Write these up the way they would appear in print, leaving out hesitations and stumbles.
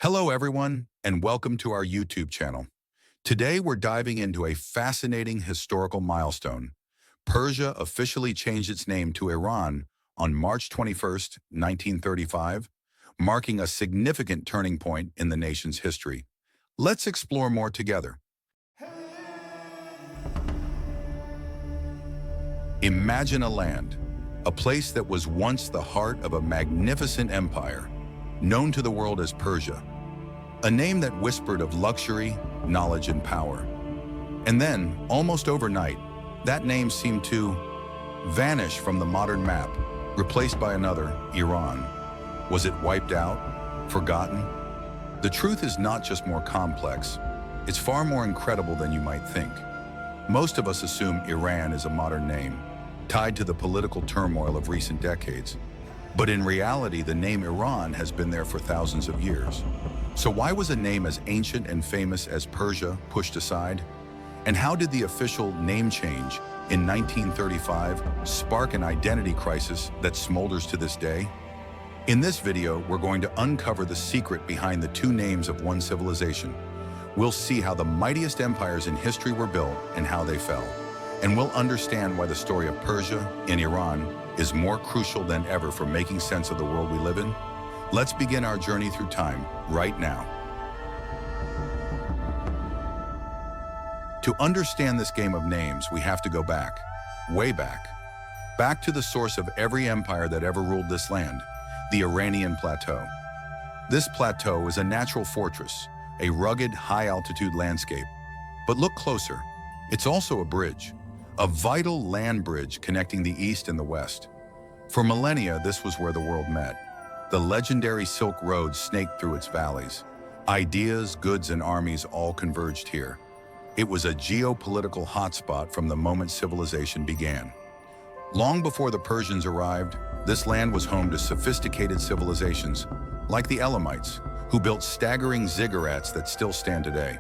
Hello everyone, and welcome to our YouTube channel. Today we're diving into a fascinating historical milestone. Persia officially changed its name to Iran on March 21st, 1935, marking a significant turning point in the nation's history. Let's explore more together. Imagine a land, a place that was once the heart of a magnificent empire, known to the world as Persia. A name that whispered of luxury, knowledge, and power. And then, almost overnight, that name seemed to vanish from the modern map, replaced by another, Iran. Was it wiped out? Forgotten? The truth is not just more complex, it's far more incredible than you might think. Most of us assume Iran is a modern name, tied to the political turmoil of recent decades. But in reality, the name Iran has been there for thousands of years. So why was a name as ancient and famous as Persia pushed aside? And how did the official name change in 1935 spark an identity crisis that smolders to this day? In this video, we're going to uncover the secret behind the two names of one civilization. We'll see how the mightiest empires in history were built and how they fell. And we'll understand why the story of Persia and Iran is more crucial than ever for making sense of the world we live in. Let's begin our journey through time right now. To understand this game of names, we have to go back, way back to the source of every empire that ever ruled this land, the Iranian Plateau. This plateau is a natural fortress, a rugged, high-altitude landscape. But look closer, it's also a bridge, a vital land bridge connecting the East and the West. For millennia, this was where the world met. The legendary Silk Road snaked through its valleys. Ideas, goods, and armies all converged here. It was a geopolitical hotspot from the moment civilization began. Long before the Persians arrived, this land was home to sophisticated civilizations, like the Elamites, who built staggering ziggurats that still stand today.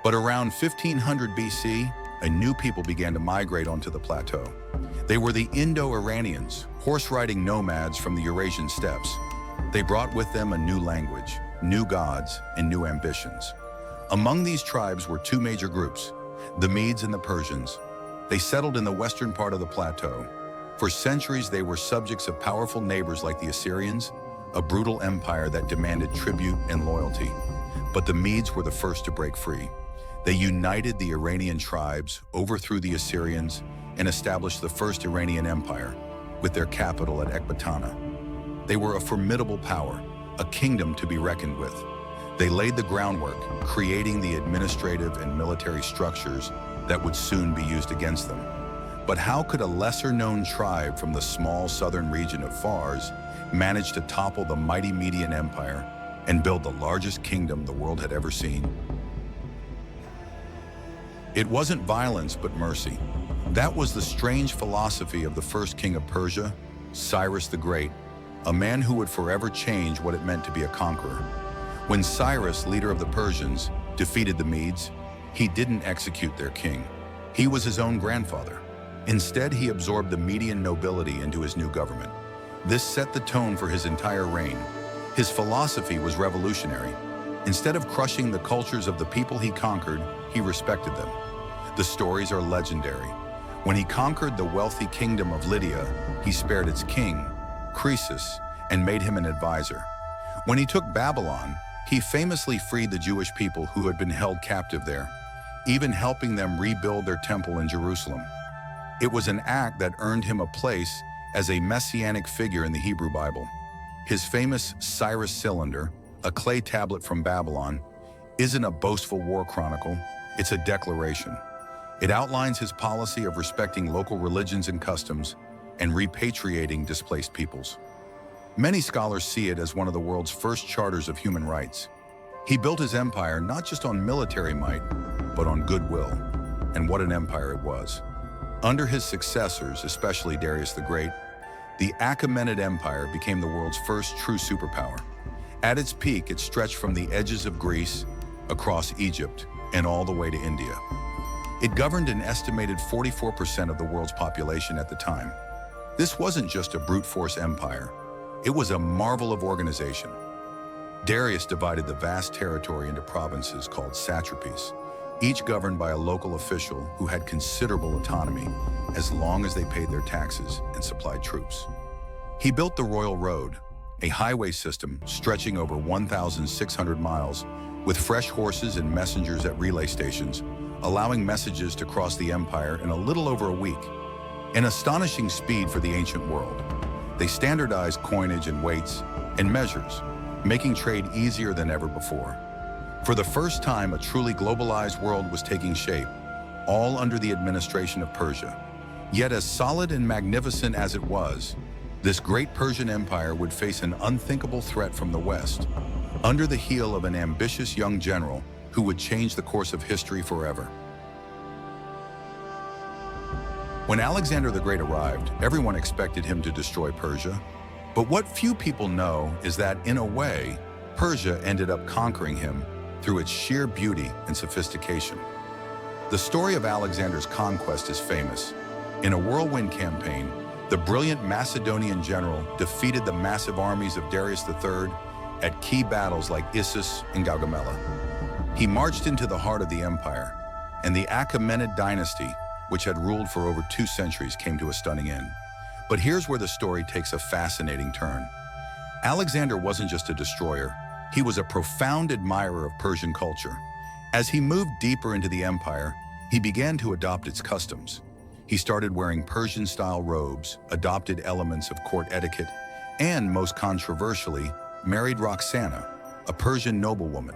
But around 1500 BC, a new people began to migrate onto the plateau. They were the Indo-Iranians, horse-riding nomads from the Eurasian steppes. They brought with them a new language, new gods, and new ambitions. Among these tribes were two major groups, the Medes and the Persians. They settled in the western part of the plateau. For centuries, they were subjects of powerful neighbors like the Assyrians, a brutal empire that demanded tribute and loyalty. But the Medes were the first to break free. They united the Iranian tribes, overthrew the Assyrians, and established the first Iranian empire, with their capital at Ecbatana. They were a formidable power, a kingdom to be reckoned with. They laid the groundwork, creating the administrative and military structures that would soon be used against them. But how could a lesser-known tribe from the small southern region of Fars manage to topple the mighty Median Empire and build the largest kingdom the world had ever seen? It wasn't violence, but mercy. That was the strange philosophy of the first king of Persia, Cyrus the Great, a man who would forever change what it meant to be a conqueror. When Cyrus, leader of the Persians, defeated the Medes, he didn't execute their king. He was his own grandfather. Instead, he absorbed the Median nobility into his new government. This set the tone for his entire reign. His philosophy was revolutionary. Instead of crushing the cultures of the people he conquered, he respected them. The stories are legendary. When he conquered the wealthy kingdom of Lydia, he spared its king, Croesus, and made him an advisor. When he took Babylon, he famously freed the Jewish people who had been held captive there, even helping them rebuild their temple in Jerusalem. It was an act that earned him a place as a messianic figure in the Hebrew Bible. His famous Cyrus Cylinder, a clay tablet from Babylon, isn't a boastful war chronicle, it's a declaration. It outlines his policy of respecting local religions and customs and repatriating displaced peoples. Many scholars see it as one of the world's first charters of human rights. He built his empire not just on military might, but on goodwill. And what an empire it was. Under his successors, especially Darius the Great, the Achaemenid Empire became the world's first true superpower. At its peak, it stretched from the edges of Greece, across Egypt, and all the way to India. It governed an estimated 44% of the world's population at the time. This wasn't just a brute force empire. It was a marvel of organization. Darius divided the vast territory into provinces called satrapies, each governed by a local official who had considerable autonomy as long as they paid their taxes and supplied troops. He built the Royal Road, a highway system stretching over 1,600 miles with fresh horses and messengers at relay stations, allowing messages to cross the empire in a little over a week. An astonishing speed for the ancient world. They standardized coinage and weights and measures, making trade easier than ever before. For the first time, a truly globalized world was taking shape, all under the administration of Persia. Yet as solid and magnificent as it was, this great Persian empire would face an unthinkable threat from the West, under the heel of an ambitious young general who would change the course of history forever. When Alexander the Great arrived, everyone expected him to destroy Persia. But what few people know is that, in a way, Persia ended up conquering him through its sheer beauty and sophistication. The story of Alexander's conquest is famous. In a whirlwind campaign, the brilliant Macedonian general defeated the massive armies of Darius III at key battles like Issus and Gaugamela. He marched into the heart of the empire, and the Achaemenid dynasty, which had ruled for over 2 centuries, came to a stunning end. But here's where the story takes a fascinating turn. Alexander wasn't just a destroyer, he was a profound admirer of Persian culture. As he moved deeper into the empire, he began to adopt its customs. He started wearing Persian-style robes, adopted elements of court etiquette, and, most controversially, married Roxana, a Persian noblewoman.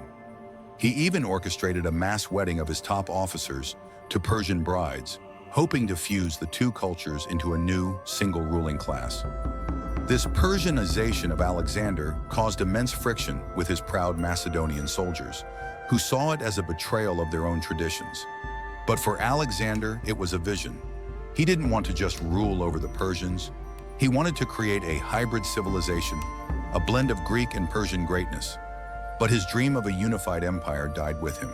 He even orchestrated a mass wedding of his top officers to Persian brides, hoping to fuse the two cultures into a new, single ruling class. This Persianization of Alexander caused immense friction with his proud Macedonian soldiers, who saw it as a betrayal of their own traditions. But for Alexander, it was a vision. He didn't want to just rule over the Persians. He wanted to create a hybrid civilization, a blend of Greek and Persian greatness. But his dream of a unified empire died with him.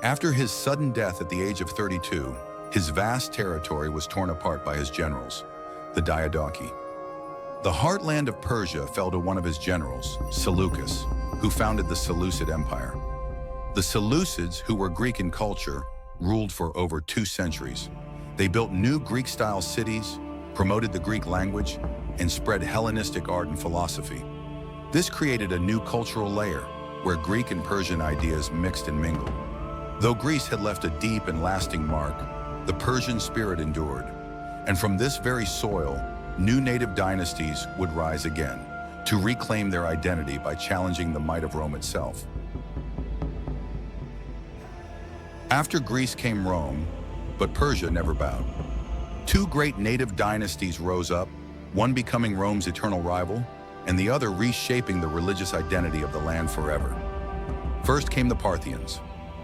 After his sudden death at the age of 32, his vast territory was torn apart by his generals, the Diadochi. The heartland of Persia fell to one of his generals, Seleucus, who founded the Seleucid Empire. The Seleucids, who were Greek in culture, ruled for over 2 centuries. They built new Greek-style cities, promoted the Greek language, and spread Hellenistic art and philosophy. This created a new cultural layer where Greek and Persian ideas mixed and mingled. Though Greece had left a deep and lasting mark, the Persian spirit endured. And from this very soil, new native dynasties would rise again to reclaim their identity by challenging the might of Rome itself. After Greece came Rome, but Persia never bowed. 2 great native dynasties rose up, one becoming Rome's eternal rival, and the other reshaping the religious identity of the land forever. First came the Parthians.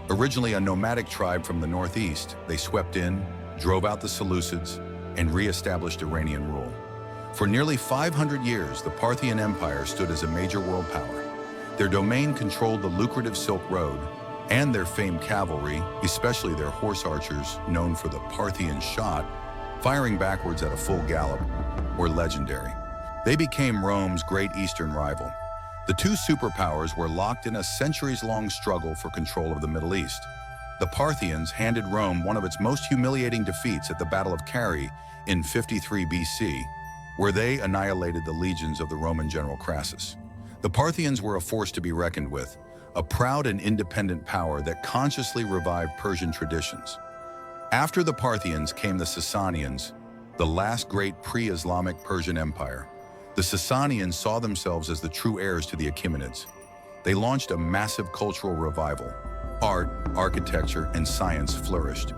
Originally a nomadic tribe from the northeast, they swept in, drove out the Seleucids, and re-established Iranian rule. For nearly 500 years, the Parthian Empire stood as a major world power. Their domain controlled the lucrative Silk Road, and their famed cavalry, especially their horse archers, known for the Parthian shot, firing backwards at a full gallop, were legendary. They became Rome's great eastern rival. The 2 superpowers were locked in a centuries-long struggle for control of the Middle East. The Parthians handed Rome one of its most humiliating defeats at the Battle of Carrhae in 53 BC, where they annihilated the legions of the Roman general Crassus. The Parthians were a force to be reckoned with, a proud and independent power that consciously revived Persian traditions. After the Parthians came the Sasanians, the last great pre-Islamic Persian empire. The Sasanians saw themselves as the true heirs to the Achaemenids. They launched a massive cultural revival. Art, architecture, and science flourished.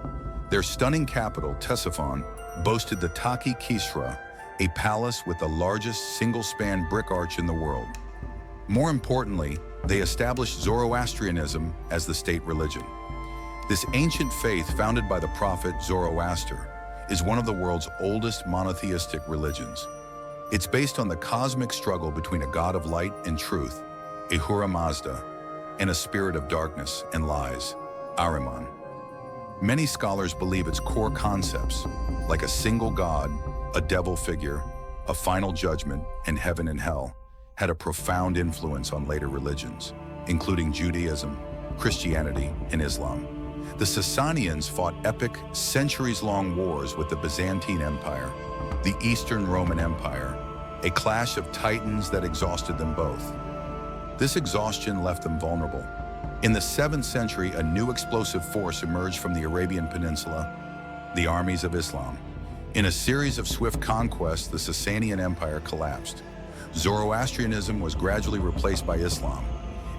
Their stunning capital, Ctesiphon, boasted the Taki Kisra, a palace with the largest single-span brick arch in the world. More importantly, they established Zoroastrianism as the state religion. This ancient faith, founded by the prophet Zoroaster, is one of the world's oldest monotheistic religions. It's based on the cosmic struggle between a god of light and truth, Ahura Mazda, and a spirit of darkness and lies, Ahriman. Many scholars believe its core concepts, like a single god, a devil figure, a final judgment, and heaven and hell, had a profound influence on later religions, including Judaism, Christianity, and Islam. The Sasanians fought epic, centuries-long wars with the Byzantine Empire, the Eastern Roman Empire, a clash of titans that exhausted them both. This exhaustion left them vulnerable. In the 7th century, a new explosive force emerged from the Arabian Peninsula, the armies of Islam. In a series of swift conquests, the Sasanian Empire collapsed. Zoroastrianism was gradually replaced by Islam,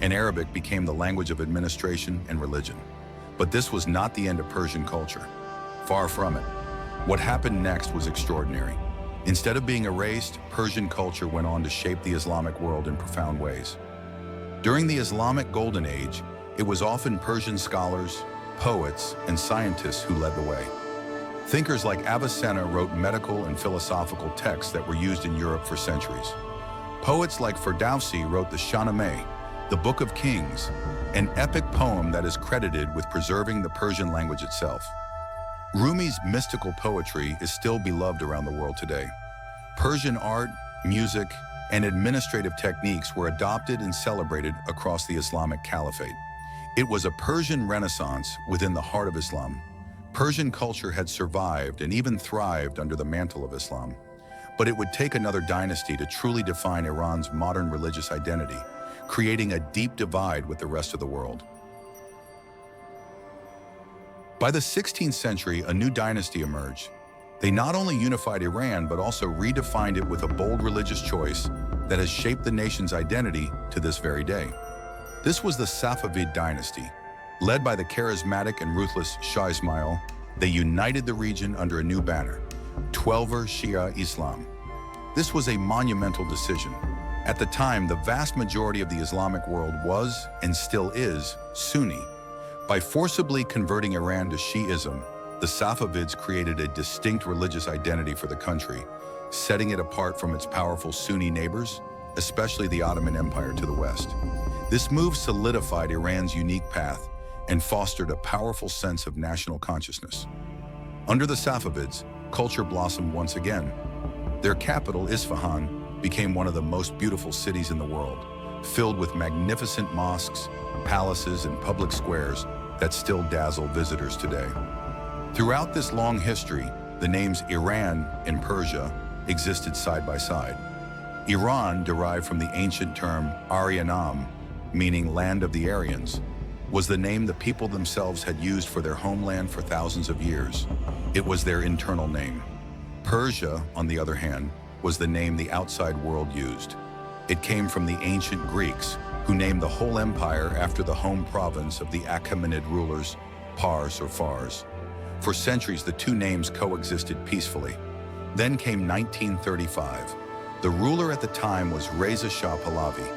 and Arabic became the language of administration and religion. But this was not the end of Persian culture. Far from it. What happened next was extraordinary. Instead of being erased, Persian culture went on to shape the Islamic world in profound ways. During the Islamic Golden Age, it was often Persian scholars, poets, and scientists who led the way. Thinkers like Avicenna wrote medical and philosophical texts that were used in Europe for centuries. Poets like Ferdowsi wrote the Shahnameh, the Book of Kings, an epic poem that is credited with preserving the Persian language itself. Rumi's mystical poetry is still beloved around the world today. Persian art, music, and administrative techniques were adopted and celebrated across the Islamic Caliphate. It was a Persian Renaissance within the heart of Islam. Persian culture had survived and even thrived under the mantle of Islam. But it would take another dynasty to truly define Iran's modern religious identity, creating a deep divide with the rest of the world. By the 16th century, a new dynasty emerged. They not only unified Iran, but also redefined it with a bold religious choice that has shaped the nation's identity to this very day. This was the Safavid dynasty. Led by the charismatic and ruthless Shah Ismail, they united the region under a new banner, Twelver Shia Islam. This was a monumental decision. At the time, the vast majority of the Islamic world was, and still is, Sunni. By forcibly converting Iran to Shi'ism, the Safavids created a distinct religious identity for the country, setting it apart from its powerful Sunni neighbors, especially the Ottoman Empire to the west. This move solidified Iran's unique path and fostered a powerful sense of national consciousness. Under the Safavids, culture blossomed once again. Their capital, Isfahan, became one of the most beautiful cities in the world, filled with magnificent mosques, palaces, and public squares that still dazzle visitors today. Throughout this long history, the names Iran and Persia existed side by side. Iran, derived from the ancient term Aryanam, meaning land of the Aryans, was the name the people themselves had used for their homeland for thousands of years. It was their internal name. Persia, on the other hand, was the name the outside world used. It came from the ancient Greeks, who named the whole empire after the home province of the Achaemenid rulers, Pars or Fars. For centuries, the two names coexisted peacefully. Then came 1935. The ruler at the time was Reza Shah Pahlavi.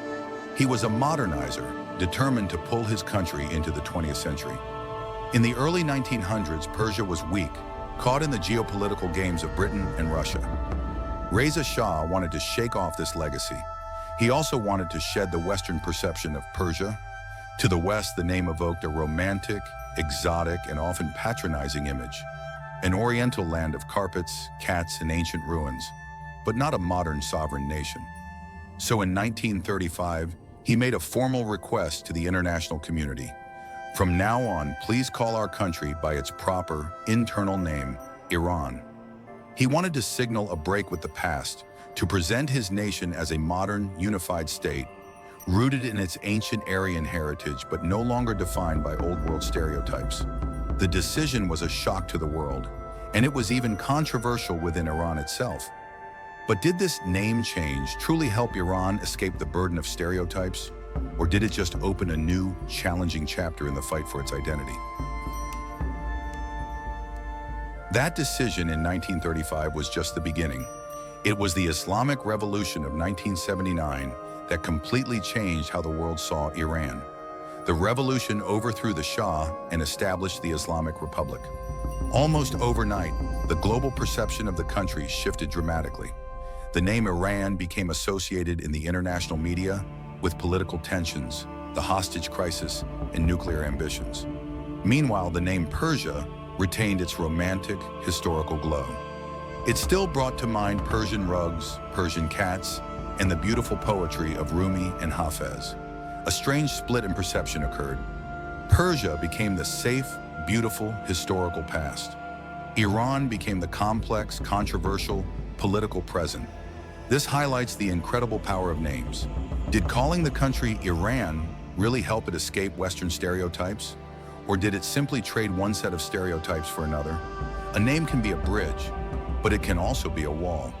He was a modernizer, determined to pull his country into the 20th century. In the early 1900s, Persia was weak, caught in the geopolitical games of Britain and Russia. Reza Shah wanted to shake off this legacy. He also wanted to shed the Western perception of Persia. To the West, the name evoked a romantic, exotic, and often patronizing image. An Oriental land of carpets, cats, and ancient ruins, but not a modern sovereign nation. So in 1935, he made a formal request to the international community. From now on, please call our country by its proper, internal name, Iran. He wanted to signal a break with the past, to present his nation as a modern, unified state, rooted in its ancient Aryan heritage but no longer defined by old world stereotypes. The decision was a shock to the world, and it was even controversial within Iran itself. But did this name change truly help Iran escape the burden of stereotypes, or did it just open a new, challenging chapter in the fight for its identity? That decision in 1935 was just the beginning. It was the Islamic Revolution of 1979 that completely changed how the world saw Iran. The revolution overthrew the Shah and established the Islamic Republic. Almost overnight, the global perception of the country shifted dramatically. The name Iran became associated in the international media with political tensions, the hostage crisis, and nuclear ambitions. Meanwhile, the name Persia retained its romantic, historical glow. It still brought to mind Persian rugs, Persian cats, and the beautiful poetry of Rumi and Hafez. A strange split in perception occurred. Persia became the safe, beautiful, historical past. Iran became the complex, controversial, political present. This highlights the incredible power of names. Did calling the country Iran really help it escape Western stereotypes? Or did it simply trade one set of stereotypes for another? A name can be a bridge, but it can also be a wall.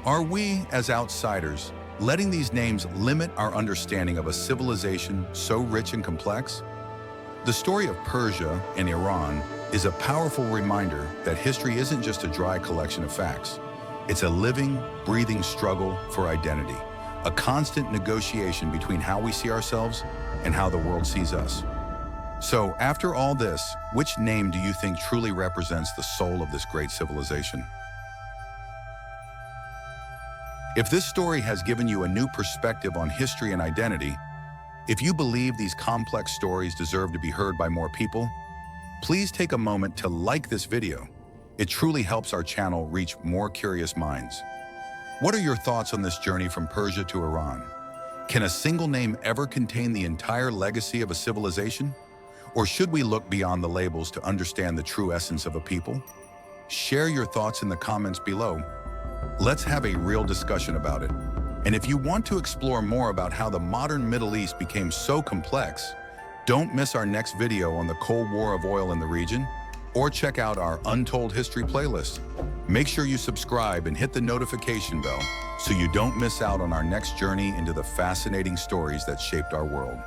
Are we, as outsiders, letting these names limit our understanding of a civilization so rich and complex? The story of Persia and Iran is a powerful reminder that history isn't just a dry collection of facts. It's a living, breathing struggle for identity, a constant negotiation between how we see ourselves and how the world sees us. So, after all this, which name do you think truly represents the soul of this great civilization? If this story has given you a new perspective on history and identity, if you believe these complex stories deserve to be heard by more people, please take a moment to like this video. It truly helps our channel reach more curious minds. What are your thoughts on this journey from Persia to Iran? Can a single name ever contain the entire legacy of a civilization? Or should we look beyond the labels to understand the true essence of a people? Share your thoughts in the comments below. Let's have a real discussion about it. And if you want to explore more about how the modern Middle East became so complex, don't miss our next video on the Cold War of oil in the region, or check out our Untold History playlist. Make sure you subscribe and hit the notification bell so you don't miss out on our next journey into the fascinating stories that shaped our world.